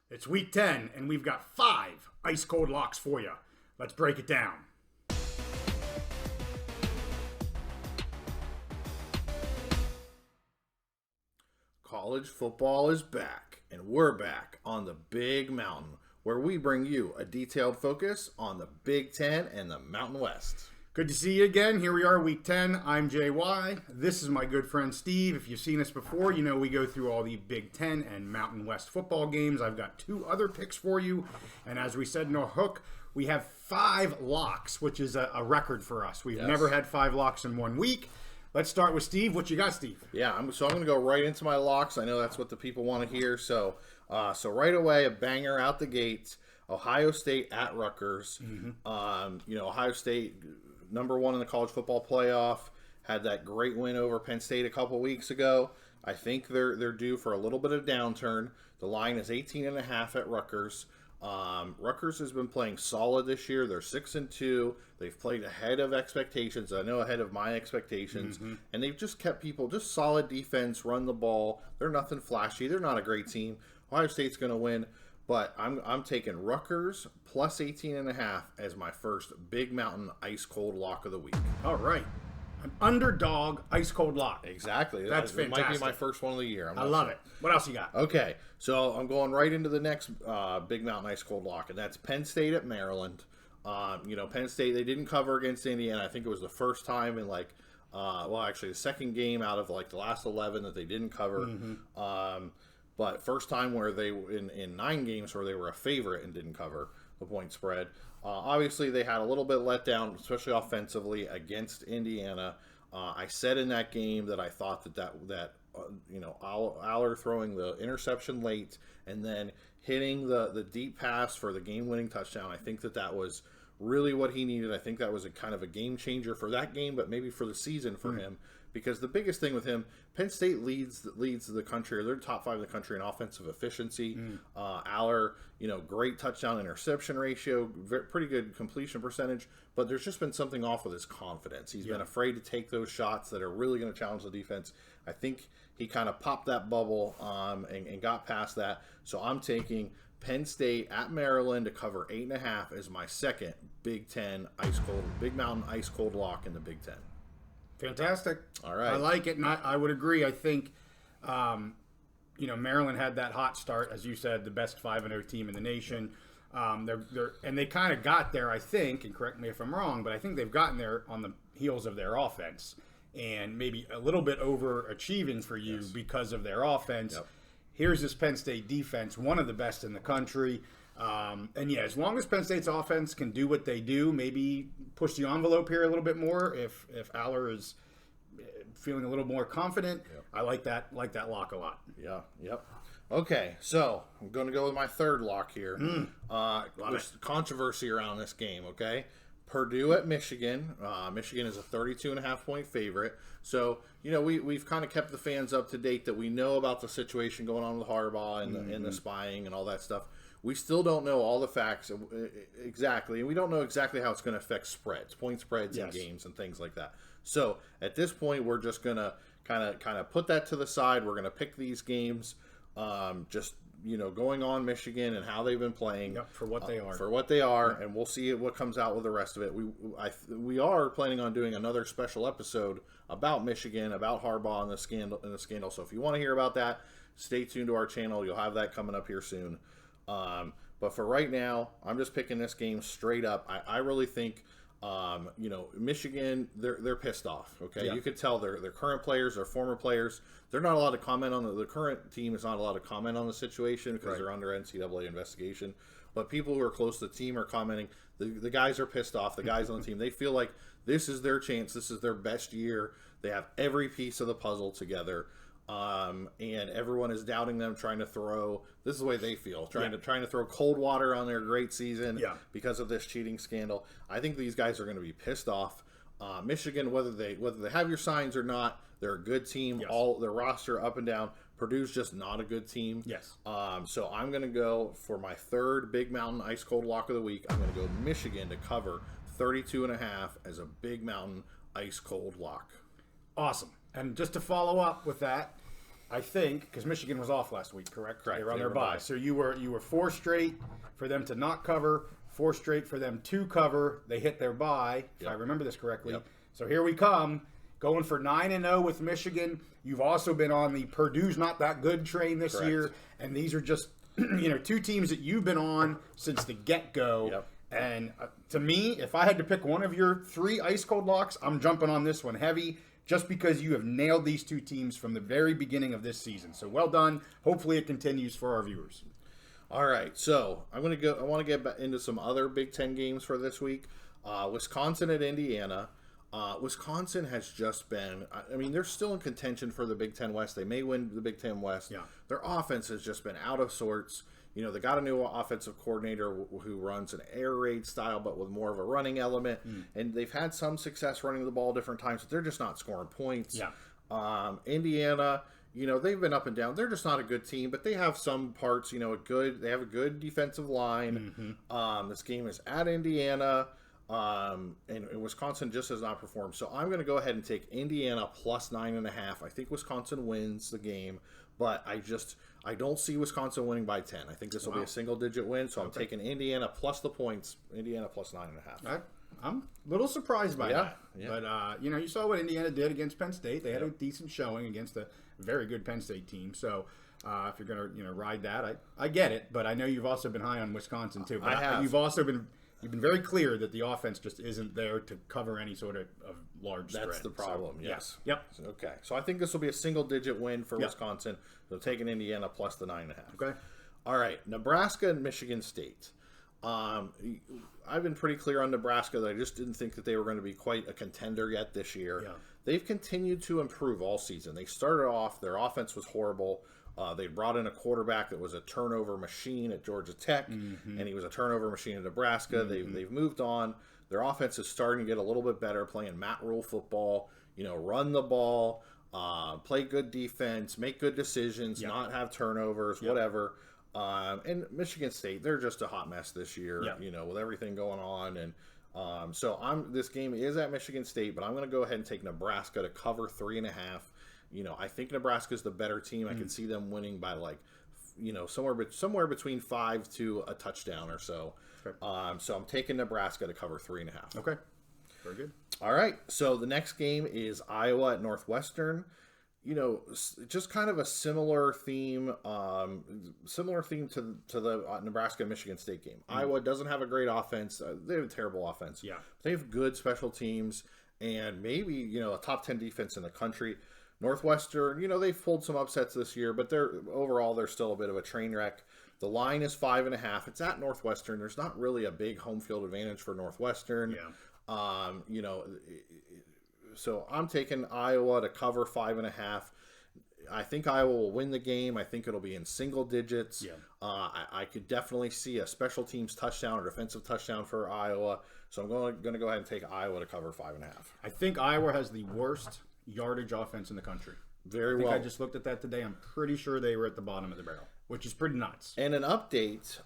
It's week 10, and we've got 5 ice cold locks for you. Let's break it down. College football is back, and we're back on the Big Mountain, where we bring you a detailed focus on the Big Ten and the Mountain West. Good to see you again. Here we are, week 10. I'm JY. This is my good friend Steve. If you've seen us before, you know we go through all the Big Ten and Mountain West football games. I've got 2 other picks for you. And as we said in our hook, we have 5 locks, which is a record for us. We've never had 5 locks in 1 week. Let's start with Steve. What you got, Steve? Yeah, I'm going to go right into my locks. I know that's what the people want to hear. So right away, a banger out the gates. Ohio State at Rutgers. Ohio State, number 1 in the college football playoff, had that great win over Penn State a couple weeks ago. I think they're due for a little bit of downturn. The line is 18.5 at Rutgers. Rutgers has been playing solid this year. They're 6-2. They've played ahead of expectations. I know ahead of my expectations. And they've just kept people, just solid defense, run the ball. They're nothing flashy. They're not a great team. Ohio State's going to win. But I'm taking Rutgers plus 18.5 as my first Big Mountain ice cold lock of the week. All right. An underdog ice cold lock. Exactly. That's It fantastic. might be my first one of the year. I love it. What else you got? Okay, so I'm going right into the next Big Mountain ice cold lock, and that's Penn State at Maryland. Penn State, they didn't cover against Indiana. I think it was the first time in the second game out of the last 11 that they didn't cover. But first time where they in 9 games where they were a favorite and didn't cover the point spread. Obviously, they had a little bit let down, especially offensively against Indiana. I said in that game that I thought that Aller throwing the interception late and then hitting the deep pass for the game-winning touchdown. I think that was really what he needed. I think that was a kind of a game changer for that game, but maybe for the season for him. Because the biggest thing with him, Penn State leads the country. They're top 5 in the country in offensive efficiency. Aller, great touchdown interception ratio, pretty good completion percentage. But there's just been something off with his confidence. He's been afraid to take those shots that are really going to challenge the defense. I think he kind of popped that bubble and got past that. So I'm taking Penn State at Maryland to cover 8.5 as my second Big Mountain ice cold lock in the Big Ten. Fantastic. All right. I like it, and I would agree. I think, Maryland had that hot start, as you said, the best 5-0 team in the nation. They kind of got there, I think, and correct me if I'm wrong, but I think they've gotten there on the heels of their offense, and maybe a little bit overachieving for you because of their offense. Yep. Here's this Penn State defense, one of the best in the country. As long as Penn State's offense can do what they do, maybe push the envelope here a little bit more. If Aller is feeling a little more confident, I like that lock a lot. Yeah. Yep. Okay, so I'm going to go with my third lock here. There's controversy around this game. Okay, Purdue at Michigan. Michigan is a 32.5-point favorite. So we've kind of kept the fans up to date that we know about the situation going on with Harbaugh and the spying and all that stuff. We still don't know all the facts exactly, and we don't know exactly how it's going to affect point spreads in games and things like that. So at this point, we're just going to kind of put that to the side. We're going to pick these games, going on Michigan and how they've been playing for what they are, and we'll see what comes out with the rest of it. We are planning on doing another special episode about Michigan, about Harbaugh and the scandal. So if you want to hear about that, stay tuned to our channel. You'll have that coming up here soon. But for right now, I'm just picking this game straight up. I really think, Michigan, they're pissed off. Okay, you could tell their current players, their former players, they're not allowed to comment on the current team is not allowed to comment on the situation because they're under NCAA investigation. But people who are close to the team are commenting. The guys are pissed off. The guys on the team, they feel like this is their chance. This is their best year. They have every piece of the puzzle together. And everyone is doubting them, trying to throw. This is the way they feel, trying to throw cold water on their great season because of this cheating scandal. I think these guys are going to be pissed off. Michigan, whether they have your signs or not, they're a good team. All their roster up and down. Purdue's just not a good team. So I'm going to go for my third Big Mountain ice cold lock of the week. I'm going to go Michigan to cover 32.5 as a Big Mountain ice cold lock. Awesome. And just to follow up with that, I think, because Michigan was off last week, correct? Correct. They were on They their were bye. bye. So you were 4 straight for them to not cover, 4 straight for them to cover. They hit their bye, if I remember this correctly. Yep. So here we come, going for 9-0 with Michigan. You've also been on the Purdue's not that good train this Correct. year, and these are just 2 teams that you've been on since the get-go. Yep. And to me, if I had to pick one of your 3 ice cold locks, I'm jumping on this one heavy, just because you have nailed these 2 teams from the very beginning of this season. So well done. Hopefully it continues for our viewers. All right, so I want to get back into some other Big Ten games for this week. Wisconsin at Indiana. Wisconsin has just been, I mean, they're still in contention for the Big Ten West. They may win the Big Ten West. Yeah. Their offense has just been out of sorts. They got a new offensive coordinator who runs an air raid style, but with more of a running element. And they've had some success running the ball different times, but they're just not scoring points. Yeah. Indiana, they've been up and down. They're just not a good team, but they have some parts, they have a good defensive line. This game is at Indiana. And Wisconsin just has not performed. So I'm going to go ahead and take Indiana plus 9.5. I think Wisconsin wins the game, but I don't see Wisconsin winning by 10. I think this will be a single-digit win, so I'm taking Indiana plus the points. Indiana plus 9.5. I'm a little surprised by that. Yeah. But, you saw what Indiana did against Penn State. They had a decent showing against a very good Penn State team. So if you're going to ride that, I get it. But I know you've also been high on Wisconsin, too. But I have. You've also been very clear that the offense just isn't there to cover any sort of large spread. That's the problem, So, yes. Yep. Okay, so I think this will be a single-digit win for Wisconsin. So taking Indiana plus the 9.5. Okay. All right, Nebraska and Michigan State. I've been pretty clear on Nebraska that I just didn't think that they were going to be quite a contender yet this year. Yeah. They've continued to improve all season. They started off, their offense was horrible. They brought in a quarterback that was a turnover machine at Georgia Tech, and he was a turnover machine at Nebraska. They've moved on. Their offense is starting to get a little bit better, playing Matt Rule football, run the ball, play good defense, make good decisions, not have turnovers, whatever. And Michigan State, they're just a hot mess this year, with everything going on. And so this game is at Michigan State, but I'm going to go ahead and take Nebraska to cover 3.5. I think Nebraska's the better team. I can see them winning by somewhere between 5 to a touchdown or so. Okay. So I'm taking Nebraska to cover 3.5. Okay. Very good. All right. So the next game is Iowa at Northwestern. Just kind of a similar theme to the Nebraska Michigan State game. Iowa doesn't have a great offense. They have a terrible offense. Yeah. They have good special teams and maybe, a top 10 defense in the country. Northwestern, they've pulled some upsets this year, but they're still a bit of a train wreck. The line is 5.5. It's at Northwestern. There's not really a big home field advantage for Northwestern. Yeah. So I'm taking Iowa to cover 5.5. I think Iowa will win the game. I think it'll be in single digits. Yeah. I could definitely see a special teams touchdown or defensive touchdown for Iowa. So I'm going to go ahead and take Iowa to cover 5.5. I think Iowa has the worst yardage offense in the country. Very I think well. I just looked at that today. I'm pretty sure they were at the bottom of the barrel, which is pretty nuts. And an update,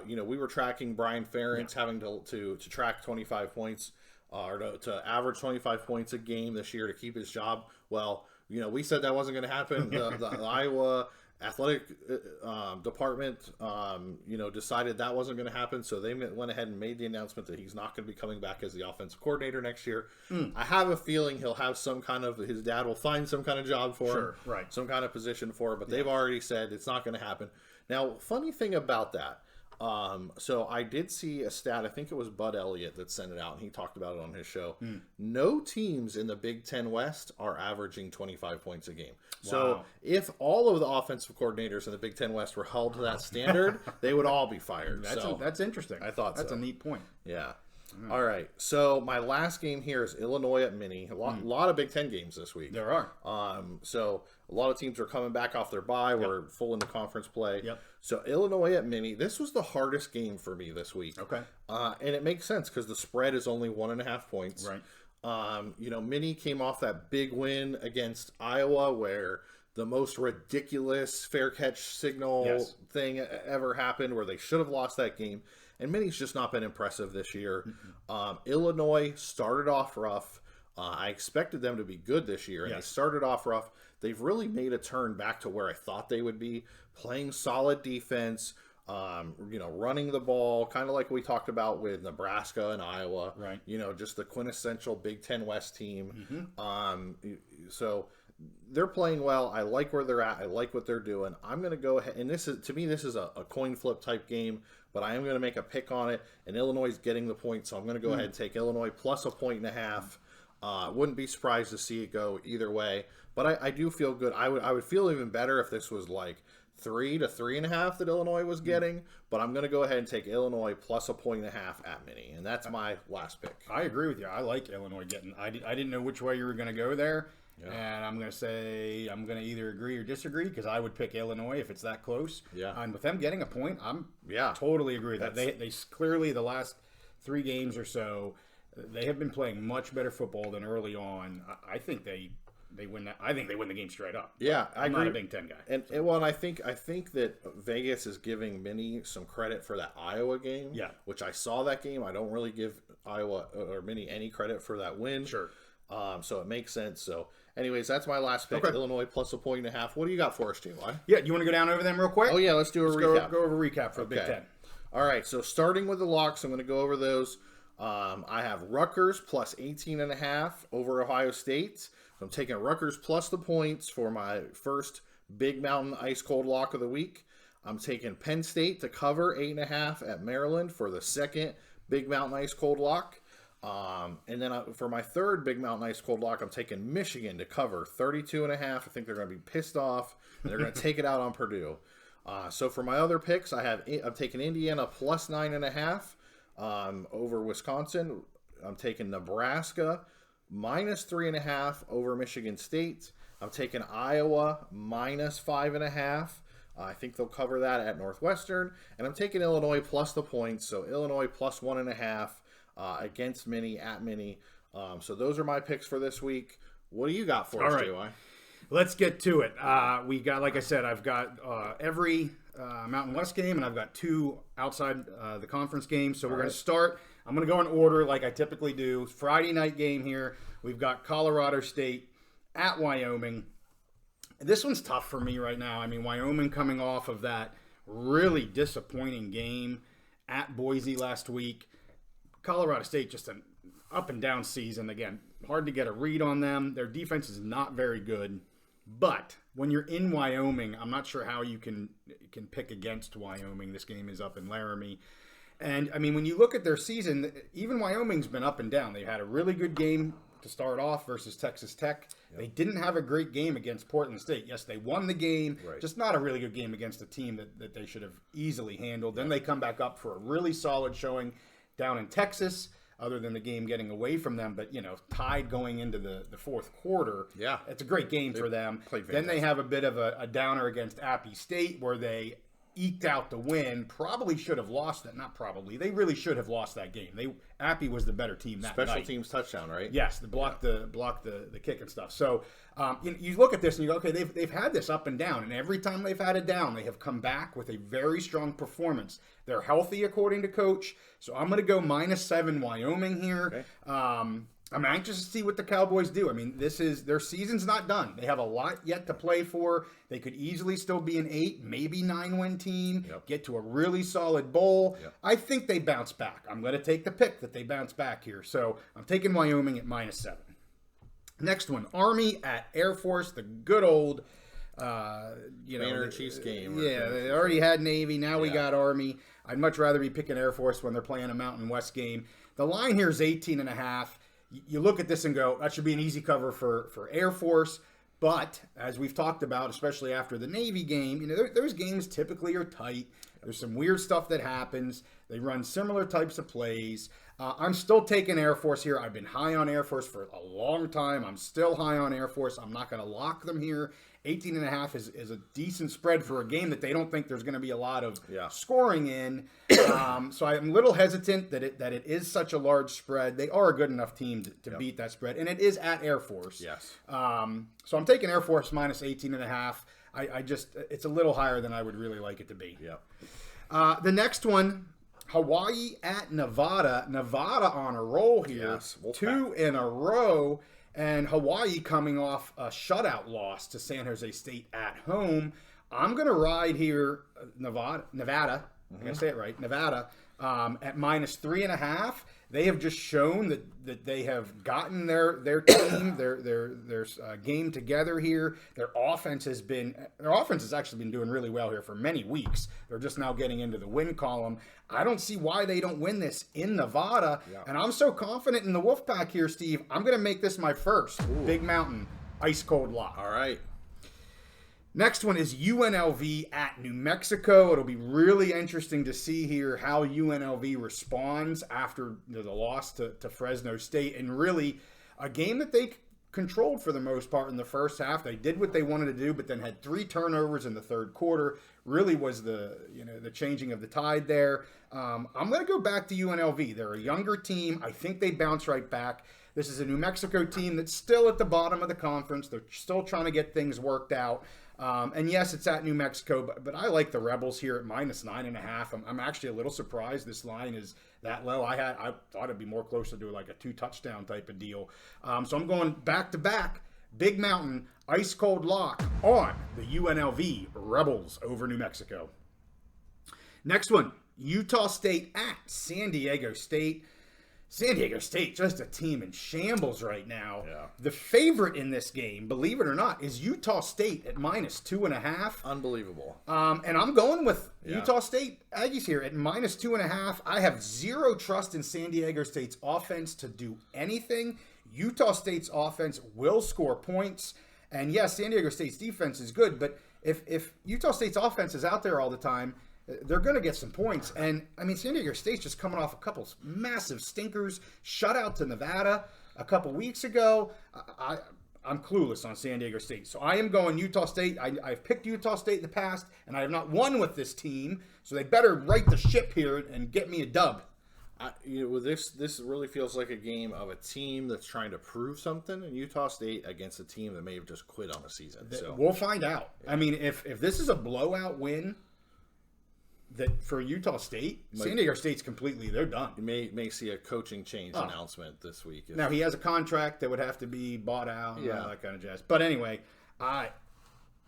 we were tracking Brian Ferentz having to track 25 points or to average 25 points a game this year to keep his job. Well, we said that wasn't going to happen. The Iowa athletic department, decided that wasn't going to happen. So they went ahead and made the announcement that he's not going to be coming back as the offensive coordinator next year. I have a feeling he'll have his dad will find some kind of job for him, right. some kind of position for him, but they've already said it's not going to happen. Now, funny thing about that, so I did see a stat, I think it was Bud Elliott that sent it out, and he talked about it on his show. No teams in the Big Ten West are averaging 25 points a game. Wow. So if all of the offensive coordinators in the Big Ten West were held to that standard, they would all be fired. That's interesting. I thought that's so. a neat point. Yeah. All right. So my last game here is Illinois at Mini. A lot of Big Ten games this week. There are. So a lot of teams are coming back off their bye. We're full into conference play. Yep. So Illinois at Mini. This was the hardest game for me this week. Okay. And it makes sense because the spread is only 1.5 points. Right. Mini came off that big win against Iowa where the most ridiculous fair catch signal thing ever happened where they should have lost that game. And Mini's just not been impressive this year. Illinois started off rough. I expected them to be good this year, and they started off rough. they've really made a turn back to where I thought they would be, playing solid defense, running the ball, kind of like we talked about with Nebraska and Iowa. Right. Just the quintessential Big Ten West team. So they're playing well. I like where they're at. I like what they're doing. I'm going to go ahead, and this is a coin flip type game, but I am going to make a pick on it, and Illinois is getting the point, so I'm going to go ahead and take Illinois plus a 1.5. Wouldn't be surprised to see it go either way, but I do feel good. I would feel even better if this was like 3 to 3.5 that Illinois was getting, but I'm going to go ahead and take Illinois plus a 1.5 at Mini, and that's my last pick. I agree with you. I like Illinois getting. I didn't know which way you were going to go there. Yeah. And I'm going to say I'm going to either agree or disagree because I would pick Illinois if it's that close. Yeah. And with them getting a point, I'm totally agree with that. They clearly the last 3 games or so, they have been playing much better football than early on. I think they win that. I think they win the game straight up. Yeah, I'm not a Big Ten guy. And I think that Vegas is giving Mini some credit for that Iowa game. Yeah. Which I saw that game. I don't really give Iowa or Mini any credit for that win. Sure. So it makes sense. So, anyways, that's my last pick. Okay. Illinois plus a 1.5. What do you got for us, J.Y.? Yeah, do you want to go down over them real quick? Oh, yeah, let's do a recap. Go over a recap for the Big Ten. All right, so starting with the locks, I'm going to go over those. I have Rutgers plus 18.5 over Ohio State. So I'm taking Rutgers plus the points for my first Big Mountain Ice Cold lock of the week. I'm taking Penn State to cover 8.5 at Maryland for the second Big Mountain Ice Cold lock. And then for my third Big Mountain Ice Cold lock, I'm taking Michigan to cover 32.5. I think they're going to be pissed off, and they're going to take it out on Purdue. So for my other picks, I'm taking Indiana plus 9.5 over Wisconsin. I'm taking Nebraska minus 3.5 over Michigan State. I'm taking Iowa minus 5.5. I think they'll cover that at Northwestern. And I'm taking Illinois plus the points. So Illinois plus 1.5 against Mini at Mini. So those are my picks for this week. What do you got for us, JY? Let's get to it. We got, like I said, I've got every Mountain West game, and I've got 2 outside the conference games. So we're going to start. I'm going to go in order like I typically do. Friday night game here. We've got Colorado State at Wyoming. This one's tough for me right now. I mean, Wyoming coming off of that really disappointing game at Boise last week. Colorado State just an up and down season. Again, hard to get a read on them. Their defense is not very good. But when you're in Wyoming, I'm not sure how you can pick against Wyoming. This game is up in Laramie. And, I mean, when you look at their season, even Wyoming's been up and down. They had a really good game to start off versus Texas Tech. Yep. They didn't have a great game against Portland State. Yes, they won the game, just not a really good game against a team that they should have easily handled. Then they come back up for a really solid showing down in Texas, other than the game getting away from them, but, tied going into the fourth quarter. Yeah. It's a great game for them. Then they have a bit of a downer against Appy State where they eked out the win. Probably should have lost that. Not probably. They really should have lost that game. Appy was the better team that night. Special teams touchdown, right? Yes, blocked the kick and stuff. So you look at this and you go, okay, they've had this up and down, and every time they've had it down, they have come back with a very strong performance. They're healthy according to coach, so I'm going to go -7 Wyoming here. Okay. I'm anxious to see what the Cowboys do. I mean, their season's not done. They have a lot yet to play for. They could easily still be an 8, maybe 9-win team, get to a really solid bowl. Yep. I think they bounce back. I'm going to take the pick that they bounce back here. So I'm taking Wyoming at -7. Next one, Army at Air Force, the good old, Commander Chiefs game. Yeah, they already had Navy. Now we got Army. I'd much rather be picking Air Force when they're playing a Mountain West game. The line here is 18.5. You look at this and go, that should be an easy cover for Air Force. But as we've talked about, especially after the Navy game, those games typically are tight. There's some weird stuff that happens. They run similar types of plays. I'm still taking Air Force here. I've been high on Air Force for a long time. I'm still high on Air Force. I'm not going to lock them here. 18.5 is a decent spread for a game that they don't think there's going to be a lot of scoring in. So I'm a little hesitant that it is such a large spread. They are a good enough team to beat that spread, and it is at Air Force. Yes. So I'm taking Air Force -18.5. I just it's a little higher than I would really like it to be. Yeah. The next one, Hawaii at Nevada. Nevada on a roll here. Yes. 2 in a row. and Hawaii coming off a shutout loss to San Jose State at home. I'm going to ride here, Nevada. I'm going to say it right, Nevada, at -3.5. They have just shown that they have gotten their team, their game together here. Their offense has actually been doing really well here for many weeks. They're just now getting into the win column. I don't see why they don't win this in Nevada. Yeah. And I'm so confident in the Wolfpack here, Steve. I'm going to make this my first Big Mountain ice cold lock. All right. Next one is UNLV at New Mexico. It'll be really interesting to see here how UNLV responds after the loss to Fresno State, and really a game that they controlled for the most part in the first half. They did what they wanted to do, but then had 3 turnovers in the third quarter. Really was the changing of the tide there. I'm going to go back to UNLV. They're a younger team. I think they bounce right back. This is a New Mexico team that's still at the bottom of the conference. They're still trying to get things worked out. And yes, it's at New Mexico, but I like the Rebels here at -9.5. I'm actually a little surprised this line is that low. I thought it'd be more closer to like a 2-touchdown type of deal. So I'm going back to back, Big Mountain, ice cold lock on the UNLV Rebels over New Mexico. Next one, Utah State at San Diego State. San Diego State, just a team in shambles right now. Yeah. The favorite in this game, believe it or not, is Utah State at -2.5. Unbelievable. And I'm going with Utah State Aggies here at -2.5. I have zero trust in San Diego State's offense to do anything. Utah State's offense will score points. And yes, San Diego State's defense is good, but if Utah State's offense is out there all the time, they're going to get some points. And, I mean, San Diego State's just coming off a couple massive stinkers. Shutout to Nevada a couple weeks ago. I'm clueless on San Diego State. So I am going Utah State. I've picked Utah State in the past, and I have not won with this team. So they better right the ship here and get me a dub. This really feels like a game of a team that's trying to prove something, and Utah State against a team that may have just quit on the season. So we'll find out. Yeah. I mean, if this is a blowout win, that for Utah State, San Diego State's they're done. You may see a coaching change announcement this week. Now, he has a contract that would have to be bought out and all that kind of jazz. But anyway,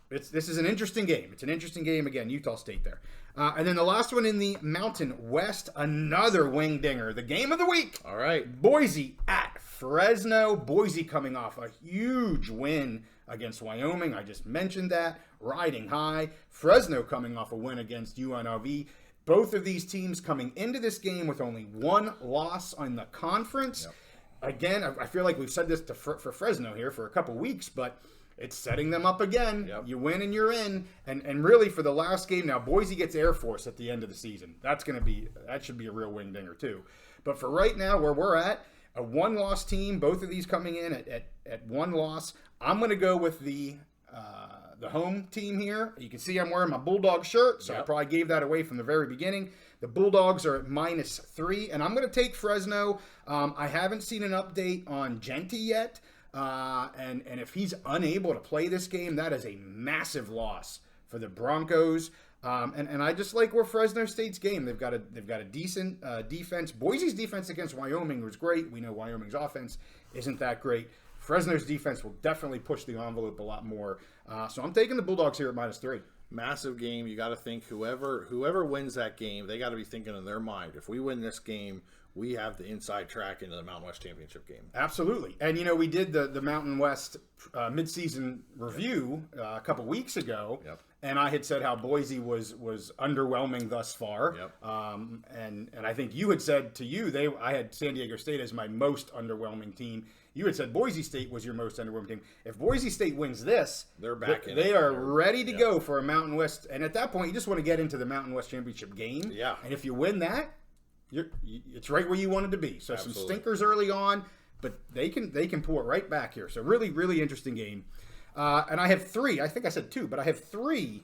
this is an interesting game. It's an interesting game. Again, Utah State there. And then the last one in the Mountain West, another wing dinger. The game of the week. All right. Boise at Fresno. Boise coming off a huge win against Wyoming. I just mentioned that. Riding high. Fresno coming off a win against UNLV. Both of these teams coming into this game with only one loss on the conference. Yep. Again, I feel like we've said this for Fresno here for a couple weeks, but it's setting them up again. Yep. You win and you're in. And really for the last game now, Boise gets Air Force at the end of the season. That should be a real wing dinger too. But for right now, where we're at, a one-loss team, both of these coming in at one loss. I'm going to go with the home team here. You can see I'm wearing my Bulldog shirt, so I probably gave that away from the very beginning. The Bulldogs are at -3, and I'm going to take Fresno. I haven't seen an update on Genty yet, and if he's unable to play this game, that is a massive loss for the Broncos. And I just like where Fresno State's game. They've got a decent defense. Boise's defense against Wyoming was great. We know Wyoming's offense isn't that great. Fresno's defense will definitely push the envelope a lot more. So I'm taking the Bulldogs here at -3. Massive game. You got to think whoever wins that game, they got to be thinking in their mind, if we win this game, we have the inside track into the Mountain West Championship game. Absolutely. And, we did the Mountain West midseason review a couple weeks ago. Yep. And I had said how Boise was underwhelming thus far. Yep. And I think you had said to you, I had San Diego State as my most underwhelming team. You had said Boise State was your most underwhelming team. If Boise State wins this, they're back in. They are ready to go for a Mountain West. And at that point, you just want to get into the Mountain West Championship game. Yeah. And if you win that, it's right where you wanted to be. So Absolutely. Some stinkers early on, but they can pull it right back here. So really, really interesting game. And I have 3. I think I said 2, but I have 3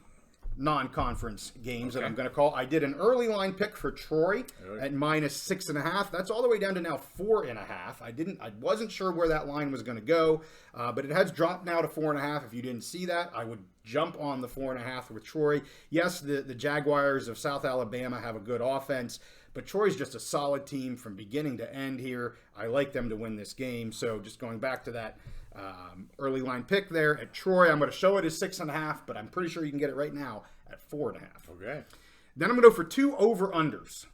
non-conference games that I'm going to call. I did an early line pick for Troy at -6.5. That's all the way down to now 4.5. I wasn't sure where that line was going to go, but it has dropped now to 4.5. If you didn't see that, I would jump on the 4.5 with Troy. Yes, the Jaguars of South Alabama have a good offense, but Troy's just a solid team from beginning to end here. I like them to win this game. So just going back to that early line pick there at Troy, I'm going to show it as 6.5, but I'm pretty sure you can get it right now at 4.5. Okay. Then I'm going to go for 2 over-unders.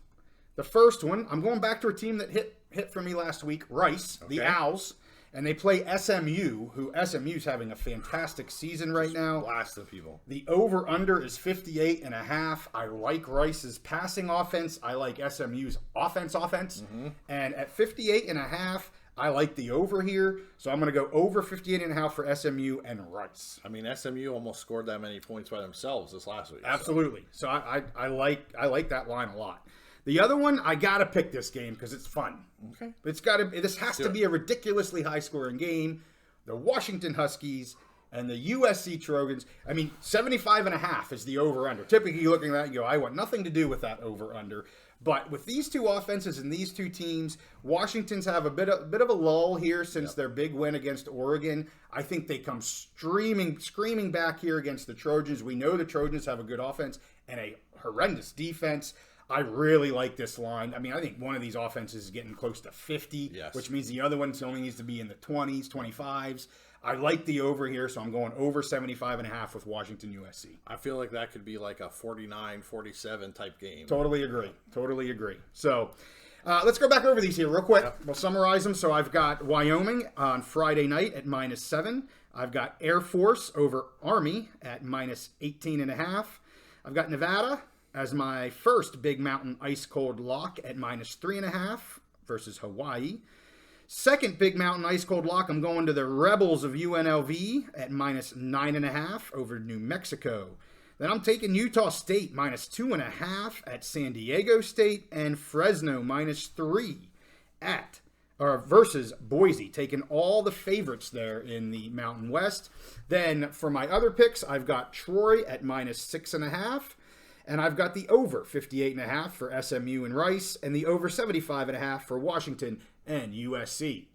The first one, I'm going back to a team that hit for me last week, Rice, the Owls, and they play SMU, who SMU's having a fantastic season right now. Blasting people. The over-under is 58.5. I like Rice's passing offense. I like SMU's offense. And at 58.5, I like the over here, so I'm going to go over 58.5 for SMU and Rice. I mean, SMU almost scored that many points by themselves this last week. Absolutely. So I like that line a lot. The other one, I got to pick this game because it's fun. Okay. This has to be a ridiculously high-scoring game. The Washington Huskies and the USC Trojans. I mean, 75.5 is the over-under. Typically, you're looking at that and go, I want nothing to do with that over-under. But with these two offenses and these two teams, Washington's have a bit of a lull here since their big win against Oregon. I think they come screaming back here against the Trojans. We know the Trojans have a good offense and a horrendous defense. I really like this line. I mean, I think one of these offenses is getting close to 50, which means the other one only needs to be in the 20s, 25s. I like the over here, so I'm going over 75.5 with Washington USC. I feel like that could be like a 49-47 type game. Totally agree. So let's go back over these here real quick. We'll summarize them. So I've got Wyoming on Friday night at -7. I've got Air Force over Army at -18.5. I've got Nevada as my first Big Mountain ice cold lock at -3.5 versus Hawaii. Second Big Mountain ice cold lock, I'm going to the Rebels of UNLV at -9.5 over New Mexico. Then I'm taking Utah State -2.5 at San Diego State, and Fresno -3 versus Boise, taking all the favorites there in the Mountain West. Then for my other picks, I've got Troy at -6.5. And I've got the over 58.5 for SMU and Rice, and the over 75.5 for Washington and USC.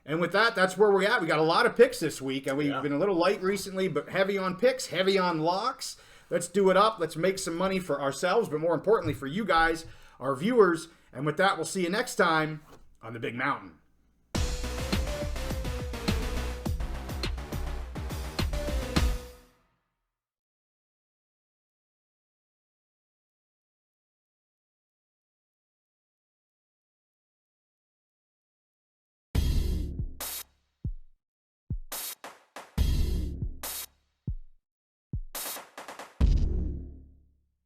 And with that, that's where we're at. We got a lot of picks this week, and we've been a little light recently, but heavy on picks, heavy on locks. Let's do it up. Let's make some money for ourselves, but more importantly for you guys, our viewers. And with that, we'll see you next time on the Big Mountain.